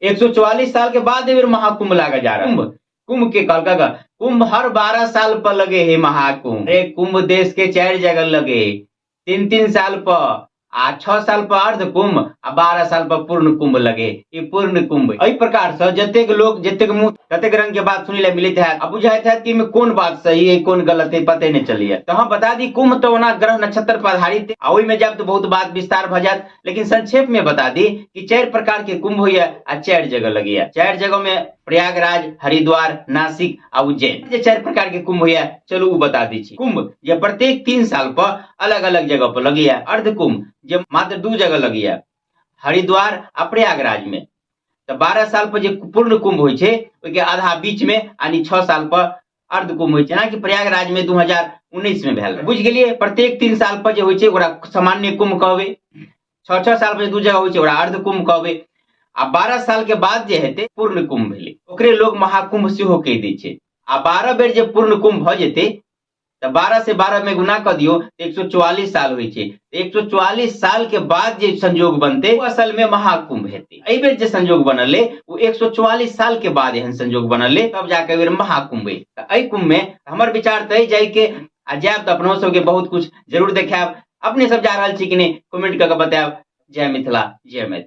144 साल के बाद एबर महाकुंभ लागा जा रहा है। कुंभ कुंभ के कल कुंभ हर 12 साल पर लगे है महाकुंभ। एक कुंभ देश के 4 जगह लगे, 3-3 साल पर आ 6 साल पर अर्ध कुंभ आ 12 साल पर पूर्ण कुंभ लगे। ये पूर्ण कुंभ एहि प्रकार से जतेक लोग जतेक मुंह ततेक रंग के बात सुनी ले मिलत है। अब बुझाइत है कि में कौन बात सही है कौन गलत है पते नहीं चली है। तो हम बता दी कुंभ तो ओना ग्रह नक्षत्र पर आधारित है। ओहि में जब तो बहुत बात विस्तार भ जात, लेकिन संक्षेप में बता दी कि 4 प्रकार के कुंभ हुई है आ 4 जगह लगी है। 4 जगह में प्रयागराज, हरिद्वार, नासिक और उज्जैन, ये 4 प्रकार के कुंभ हुई है। चलो वो बता दीजिए। कुंभ ये प्रत्येक 3 साल पर अलग अलग जगह पर लगी है। अर्ध कुंभ जो मात्र 2 जगह लगी है, हरिद्वार और प्रयागराज में। तो 12 साल पर जो पूर्ण कुंभ हुई है उसके आधा बीच में यानी 6 साल पर अर्ध कुंभ हुई है, ना कि प्रयागराज में 2019 में भेल। बुझ गेलिए। प्रत्येक 3 साल पर जो हुई है ओकरा सामान्य कुंभ कहबे, 6-6 साल पर 2 जगह हुई है ओकरा अर्ध कुंभ कहबे, आ 12 साल के बाद जे हेते पूर्ण कुंभ भेले ओकरे लोग महाकुंभ सेहो कह दै छै। आ 12 बेर जे पूर्ण कुंभ भ जेते तो 12 से 12 में गुना कर दियो तो 144 साल हुई है। 144 साल के बाद जे संयोग बनते वो असल में महाकुंभ हेते। एहि बेर जे संयोग बनले वो 144 साल के बाद एहन संयोग बनले तब जाके बेर महाकुंभ है। तो एहि कुंभ में हमर विचार तय जाय के आ जायब तो अपनो सबके बहुत कुछ जरूर देखाब। अपने सब जा रहल छी कि नहीं कमेंट करके बतायब। जय मिथिला, जय मैथिली।